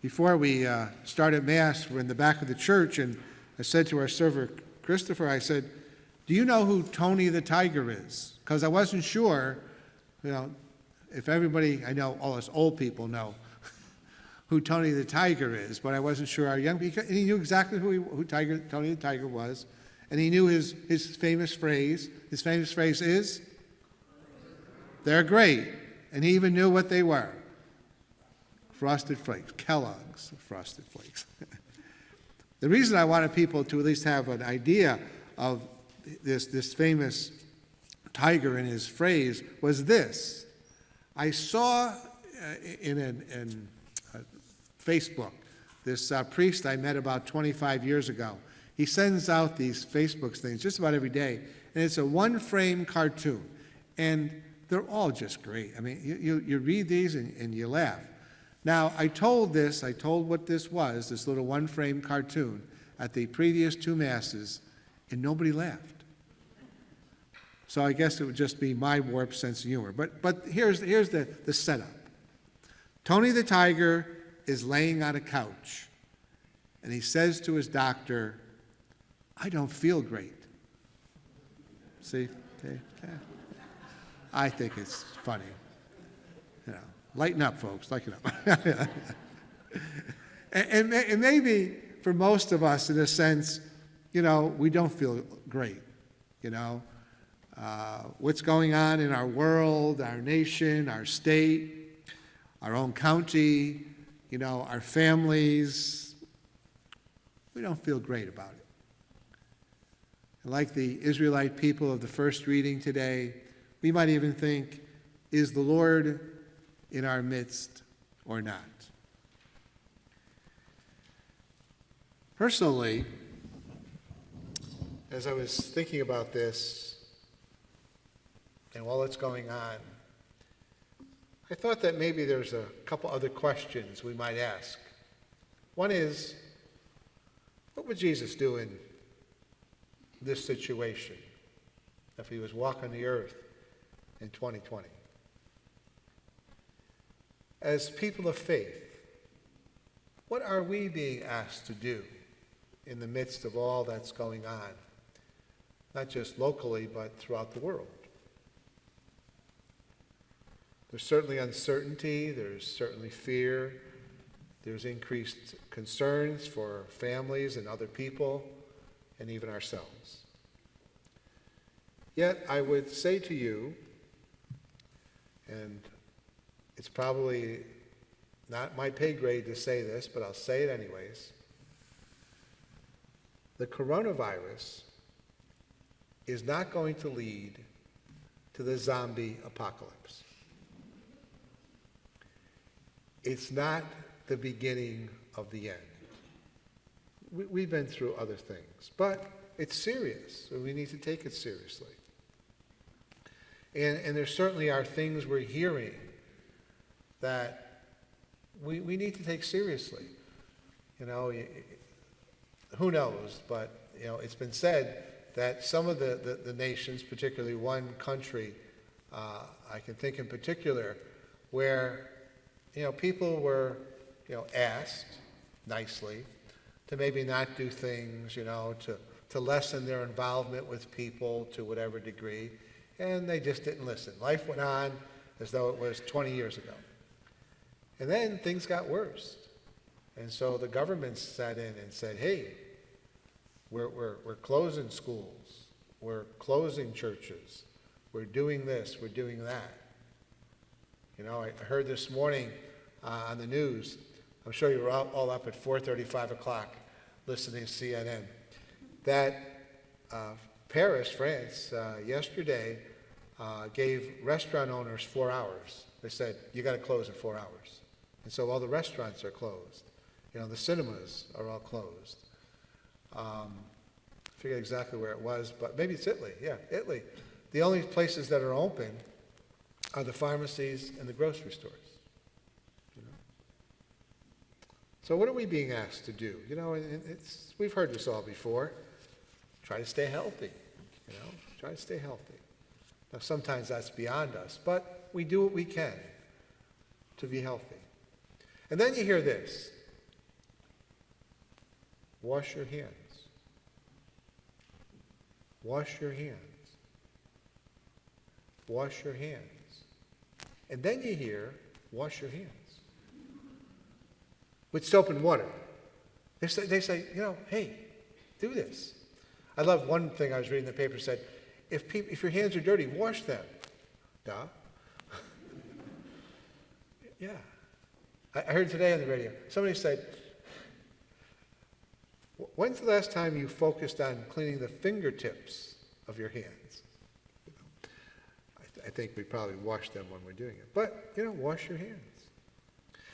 before we started Mass, we're in the back of the church, and I said to our server, Christopher, I said, do you know who Tony the Tiger is? Because I wasn't sure, if everybody, I know all us old people know who Tony the Tiger is, but I wasn't sure our young people, and he knew exactly who Tony the Tiger was, and he knew his famous phrase. His famous phrase is, they're great, and he even knew what they were. Frosted Flakes, Kellogg's Frosted Flakes. The reason I wanted people to at least have an idea of this famous tiger and his phrase was this. I saw in Facebook this priest I met about 25 years ago. He sends out these Facebook things just about every day, and it's a one-frame cartoon, and they're all just great. I mean, you read these and you laugh. Now, I told what this was, this little one-frame cartoon, at the previous two Masses, and nobody laughed. So I guess it would just be my warped sense of humor. But here's the setup. Tony the Tiger is laying on a couch, and he says to his doctor, I don't feel great. See? Okay. I think it's funny. Lighten up, folks, lighten up. and maybe for most of us, in a sense, we don't feel great, what's going on in our world, our nation, our state, our own county, our families. We don't feel great about it. And like the Israelite people of the first reading today, we might even think, is the Lord in our midst or not? Personally, as I was thinking about this and while it's going on, I thought that maybe there's a couple other questions we might ask. One is, what would Jesus do in this situation if he was walking the earth in 2020? As people of faith, what are we being asked to do in the midst of all that's going on, not just locally, but throughout the world? There's certainly uncertainty, there's certainly fear, there's increased concerns for families and other people, and even ourselves. Yet I would say to you, and it's probably not my pay grade to say this, but I'll say it anyways. The coronavirus is not going to lead to the zombie apocalypse. It's not the beginning of the end. We've been through other things, but it's serious, so we need to take it seriously. And there certainly are things we're hearing that we need to take seriously. Who knows, but it's been said that some of the nations, particularly one country, I can think in particular, where people were asked nicely to maybe not do things, to lessen their involvement with people to whatever degree, and they just didn't listen. Life went on as though it was 20 years ago. And then things got worse. And so the government sat in and said, hey, we're closing schools, we're closing churches, we're doing this, we're doing that. I heard this morning on the news, I'm sure you were all up at 4:30, 5 o'clock listening to CNN, that Paris, France, yesterday gave restaurant owners 4 hours. They said, you got to close in 4 hours. And so all the restaurants are closed. The cinemas are all closed. I forget exactly where it was, but maybe it's Italy. Yeah, Italy. The only places that are open are the pharmacies and the grocery stores. So what are we being asked to do? We've heard this all before. Try to stay healthy. Try to stay healthy. Now, sometimes that's beyond us, but we do what we can to be healthy. And then you hear this. wash your hands. Wash your hands. Wash your hands. And then you hear, wash your hands. With soap and water. They say, hey, do this. I love one thing I was reading in the paper said, if your hands are dirty, wash them. Duh. Yeah. I heard today on the radio, somebody said, when's the last time you focused on cleaning the fingertips of your hands? I think we probably wash them when we're doing it. But, wash your hands.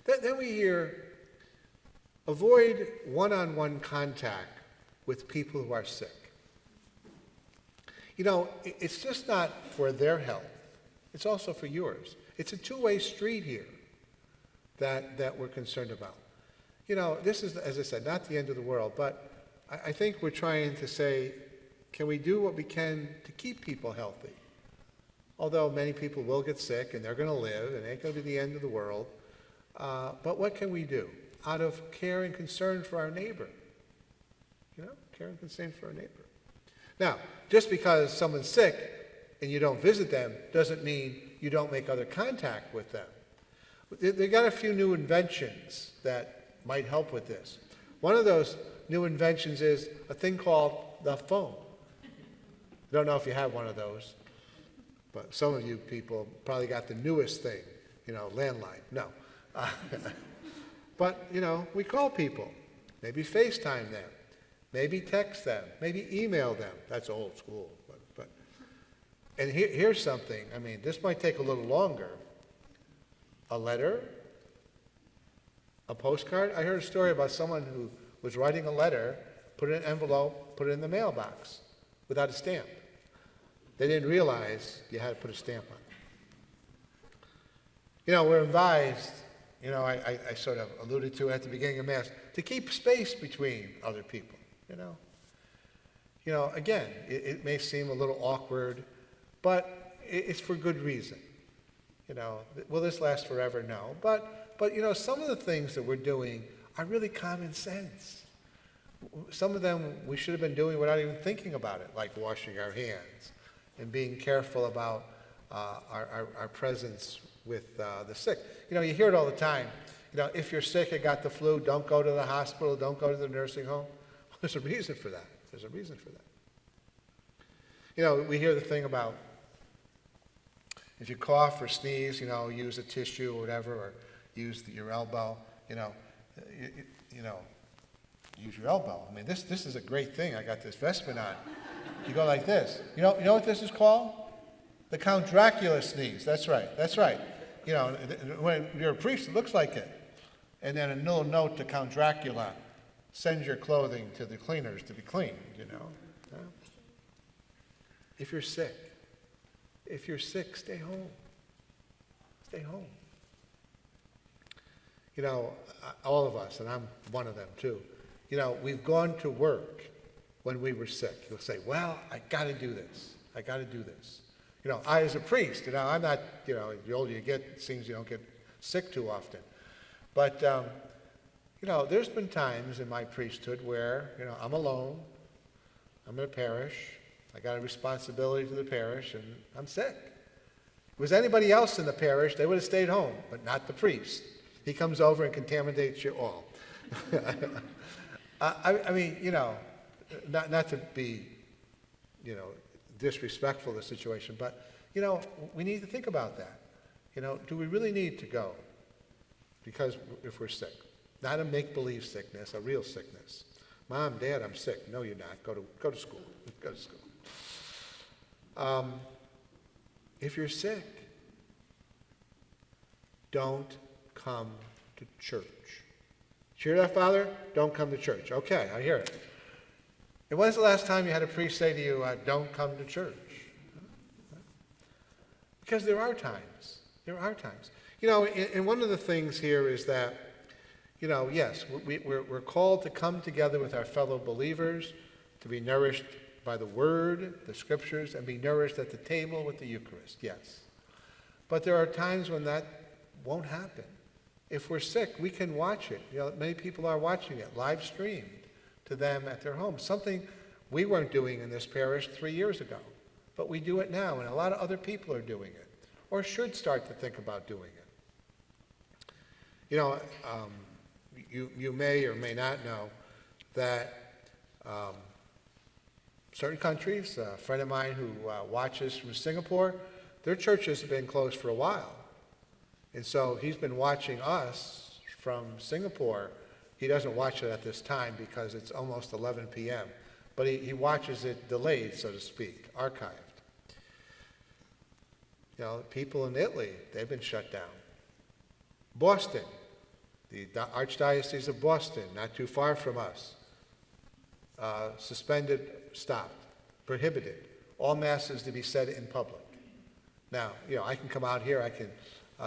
Then we hear, avoid one-on-one contact with people who are sick. It's just not for their health. It's also for yours. It's a two-way street here that we're concerned about. This is, as I said, not the end of the world, but I think we're trying to say, can we do what we can to keep people healthy? Although many people will get sick and they're going to live and it ain't going to be the end of the world. But what can we do out of care and concern for our neighbor? Care and concern for our neighbor. Now, just because someone's sick and you don't visit them doesn't mean you don't make other contact with them. They got a few new inventions that might help with this. One of those new inventions is a thing called the phone. Don't know if you have one of those, but some of you people probably got the newest thing, landline. No. But, we call people. Maybe FaceTime them. Maybe text them. Maybe email them. That's old school. But and here's something. This might take a little longer. A letter, a postcard. I heard a story about someone who was writing a letter, put it in an envelope, put it in the mailbox without a stamp. They didn't realize you had to put a stamp on it. We're advised, I sort of alluded to at the beginning of Mass, to keep space between other people, Again, it may seem a little awkward, but it's for good reason. Will this last forever? No. But some of the things that we're doing are really common sense. Some of them we should have been doing without even thinking about it, like washing our hands and being careful about our presence with the sick. You hear it all the time. If you're sick and got the flu, don't go to the hospital, don't go to the nursing home. Well, there's a reason for that. There's a reason for that. We hear the thing about if you cough or sneeze, use a tissue or whatever, or use your elbow, use your elbow. This is a great thing. I got this vestment on. You go like this. You know what this is called? The Count Dracula sneeze. That's right. When you're a priest, it looks like it. And then a little note to Count Dracula, send your clothing to the cleaners to be cleaned, If you're sick, stay home. Stay home. All of us, and I'm one of them too, we've gone to work when we were sick. You'll say, well, I got to do this. I, as a priest, I'm not, the older you get, it seems you don't get sick too often. But, there's been times in my priesthood where, I'm alone, I'm in a parish, I got a responsibility to the parish, and I'm sick. If it was anybody else in the parish, they would have stayed home, but not the priest. He comes over and contaminates you all. Not to be, disrespectful of the situation, but, we need to think about that. Do we really need to go? Because if we're sick, not a make-believe sickness, a real sickness. Mom, Dad, I'm sick. No, you're not. Go to school. Go to school. If you're sick, don't come to church. Did you hear that, Father? Don't come to church. Okay, I hear it. And when's the last time you had a priest say to you, don't come to church? Because there are times. And one of the things here is that, yes, we're called to come together with our fellow believers, to be nourished by the Word, the Scriptures, and be nourished at the table with the Eucharist, yes. But there are times when that won't happen. If we're sick, we can watch it. Many people are watching it, live streamed. to them at their home. Something we weren't doing in this parish 3 years ago, but we do it now, and a lot of other people are doing it, or should start to think about doing it. You know, you may or may not know that certain countries, a friend of mine who watches from Singapore, their churches have been closed for a while. And so he's been watching us from Singapore. He doesn't watch it at this time because it's almost 11 p.m., but he watches it delayed, so to speak, archived. You know, people in Italy, they've been shut down. Boston, the Archdiocese of Boston, not too far from us, suspended, stopped, prohibited all masses to be said in public. Now, you know, I can come out here, I can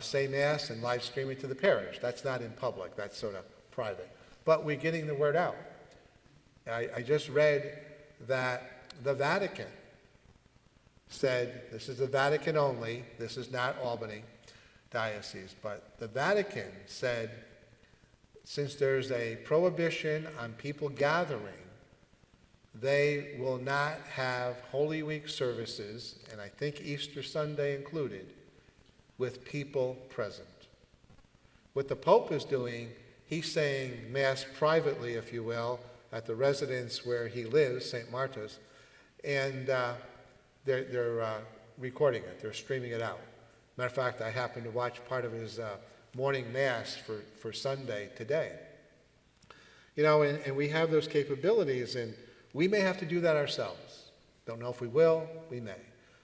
say mass and live stream it to the parish. That's not in public, that's sort of private. But we're getting the word out. I just read that the Vatican said, this is the Vatican only, this is not Albany Diocese, but the Vatican said, since there's a prohibition on people gathering, they will not have Holy Week services, and I think Easter Sunday included, with people present. What the Pope is doing, he's saying Mass privately, if you will, at the residence where he lives, St. Martha's, and they're recording it, they're streaming it out. Matter of fact, I happened to watch part of his morning Mass for Sunday today. You know, and we have those capabilities, and we may have to do that ourselves. Don't know if we will, we may.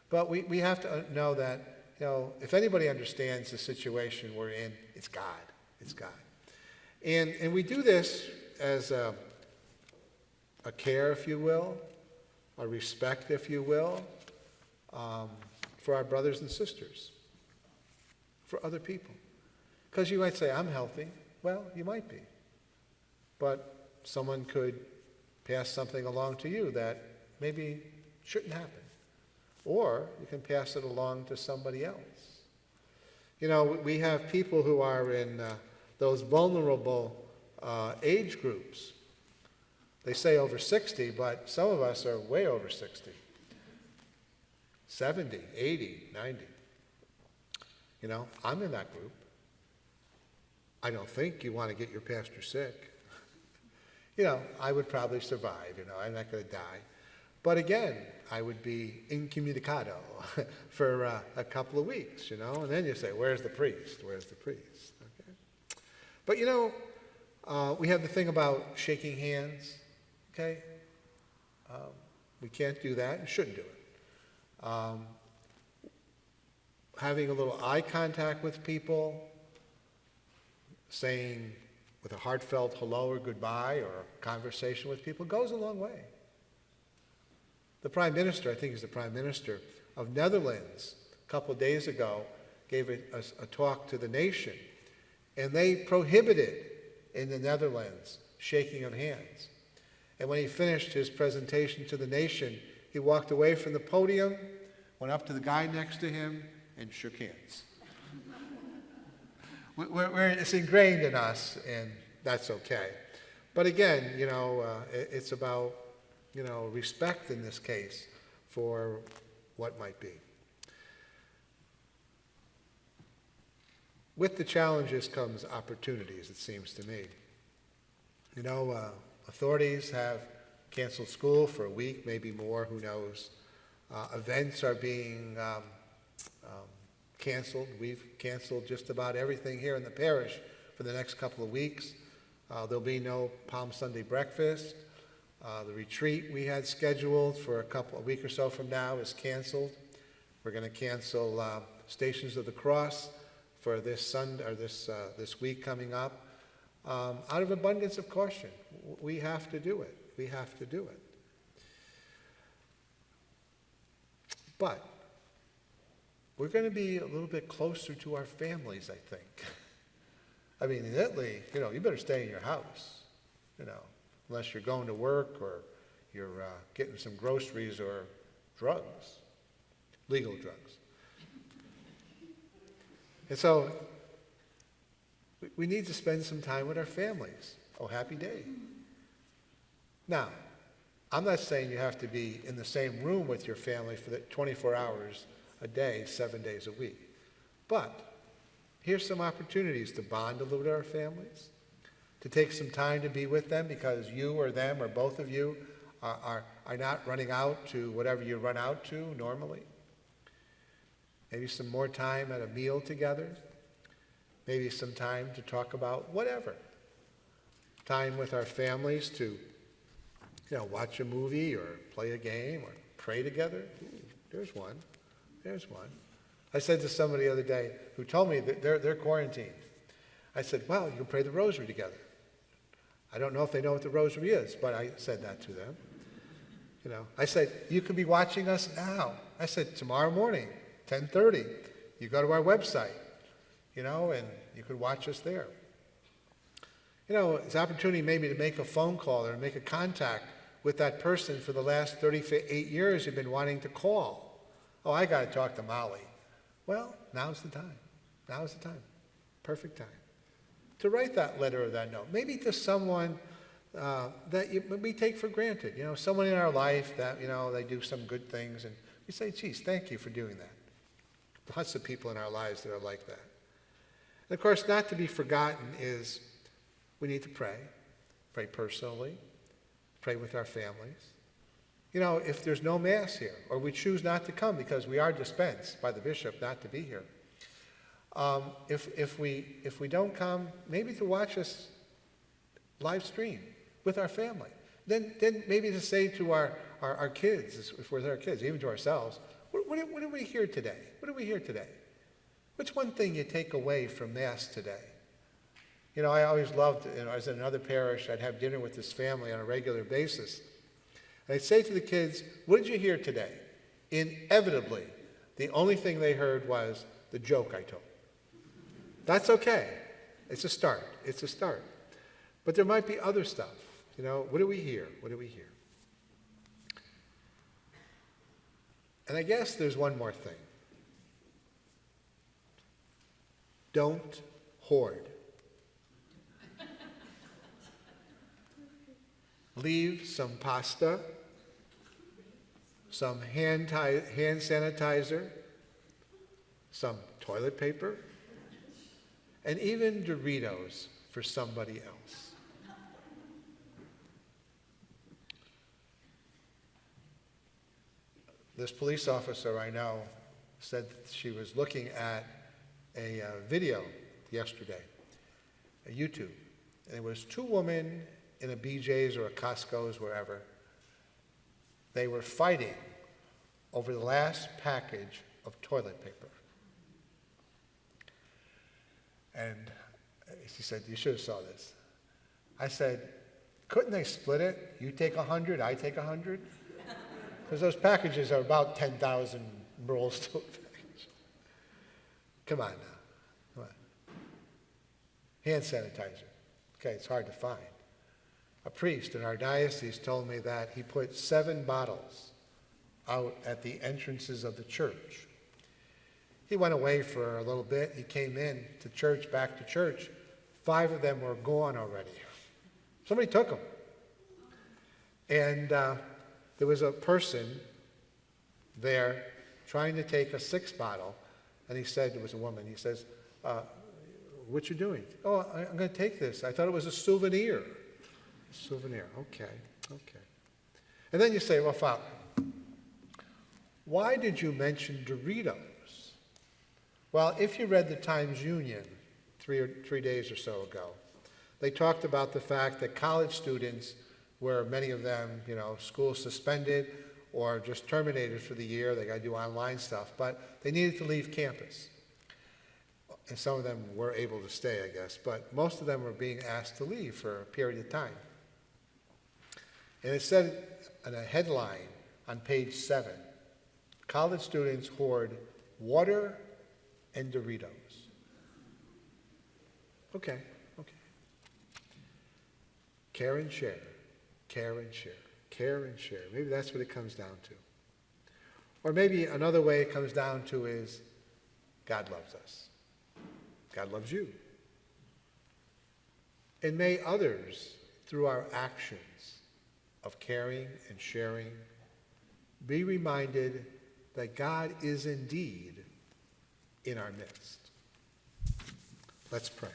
But we have to know that, you know, if anybody understands the situation we're in, it's God. It's God. And we do this as a care, if you will, a respect, if you will, for our brothers and sisters, for other people. Because you might say, I'm healthy. Well, you might be. But someone could pass something along to you that maybe shouldn't happen. Or you can pass it along to somebody else. You know, we have people who are in those vulnerable age groups. They say over 60, but some of us are way over 60. 70, 80, 90. You know, I'm in that group. I don't think you want to get your pastor sick. You know, I would probably survive, you know, I'm not going to die. But again, I would be incommunicado for a couple of weeks, you know, and then you say, where's the priest? Where's the priest? Okay. But you know, we have the thing about shaking hands, okay? We can't do that and shouldn't do it. Having a little eye contact with people, saying with a heartfelt hello or goodbye or conversation with people goes a long way. The Prime Minister, I think he's the Prime Minister of Netherlands, a couple of days ago, gave a talk to the nation, and they prohibited in the Netherlands shaking of hands. And when he finished his presentation to the nation, he walked away from the podium, went up to the guy next to him, and shook hands. It's ingrained in us, and that's okay. But again, you know, it's about, you know, respect in this case for what might be. With the challenges comes opportunities, it seems to me. You know, authorities have canceled school for a week, maybe more, who knows. Events are being canceled. We've canceled just about everything here in the parish for the next couple of weeks. There'll be no Palm Sunday breakfast. The retreat we had scheduled for a week or so from now is canceled. We're going to cancel Stations of the Cross for this Sunday or this week coming up. Out of abundance of caution, we have to do it. We have to do it. But we're going to be a little bit closer to our families, I think. I mean, in Italy, you know, you better stay in your house, you know, unless you're going to work or you're getting some groceries or drugs, legal drugs. And so we need to spend some time with our families. Oh, happy day. Now, I'm not saying you have to be in the same room with your family for the 24 hours a day, 7 days a week. But here's some opportunities to bond a little with our families, to take some time to be with them because you or them or both of you are not running out to whatever you run out to normally. Maybe some more time at a meal together. Maybe some time to talk about whatever. Time with our families to, watch a movie or play a game or pray together. Ooh, there's one. I said to somebody the other day who told me that they're quarantined. I said, well, you can pray the rosary together. I don't know if they know what the rosary is, but I said that to them. I said, you could be watching us now. I said, tomorrow morning, 10:30, you go to our website, and you could watch us there. It's an opportunity maybe to make a phone call or make a contact with that person for the last 38 years you've been wanting to call. Oh, I got to talk to Molly. Well, now's the time. Perfect time to write that letter or that note. Maybe to someone that we take for granted. Someone in our life that, they do some good things, and we say, geez, thank you for doing that. Lots of people in our lives that are like that. And of course, not to be forgotten is we need to pray personally, pray with our families. If there's no Mass here, or we choose not to come because we are dispensed by the bishop not to be here, if we don't come, maybe to watch us live stream with our family. Then maybe to say to our kids, if we're with our kids, even to ourselves, what did we hear today? What's one thing you take away from Mass today? I always loved, I was in another parish, I'd have dinner with this family on a regular basis. And I'd say to the kids, what did you hear today? Inevitably, the only thing they heard was the joke I told. That's okay. It's a start. But there might be other stuff. What do we hear? And I guess there's one more thing. Don't hoard. Leave some pasta, some hand sanitizer, some toilet paper, and even Doritos for somebody else. This police officer I know said she was looking at a video yesterday, a YouTube, and it was two women in a BJ's or a Costco's, wherever. They were fighting over the last package of toilet paper. And she said, you should have saw this. I said, couldn't they split it? You take 100, I take 100? Because those packages are about 10,000 rolls to a package. Come on now. Hand sanitizer. Okay, it's hard to find. A priest in our diocese told me that he put 7 bottles out at the entrances of the church. He went away for a little bit. He came in to church, back to church. 5 of them were gone already. Somebody took them. And there was a person there trying to take a 6th bottle, and he said, it was a woman, he says, what you doing? Oh, I'm going to take this. I thought it was a souvenir. Souvenir, okay. And then you say, well, Father, why did you mention Doritos? Well, if you read the Times Union 3 days or so ago, they talked about the fact that college students, where many of them, school suspended or just terminated for the year, they got to do online stuff, but they needed to leave campus. And some of them were able to stay, I guess, but most of them were being asked to leave for a period of time. And it said in a headline on page 7, college students hoard water and Doritos. Okay. Care and share. Maybe that's what it comes down to. Or maybe another way it comes down to is God loves us. God loves you. And may others, through our actions, of caring and sharing, be reminded that God is indeed in our midst. Let's pray.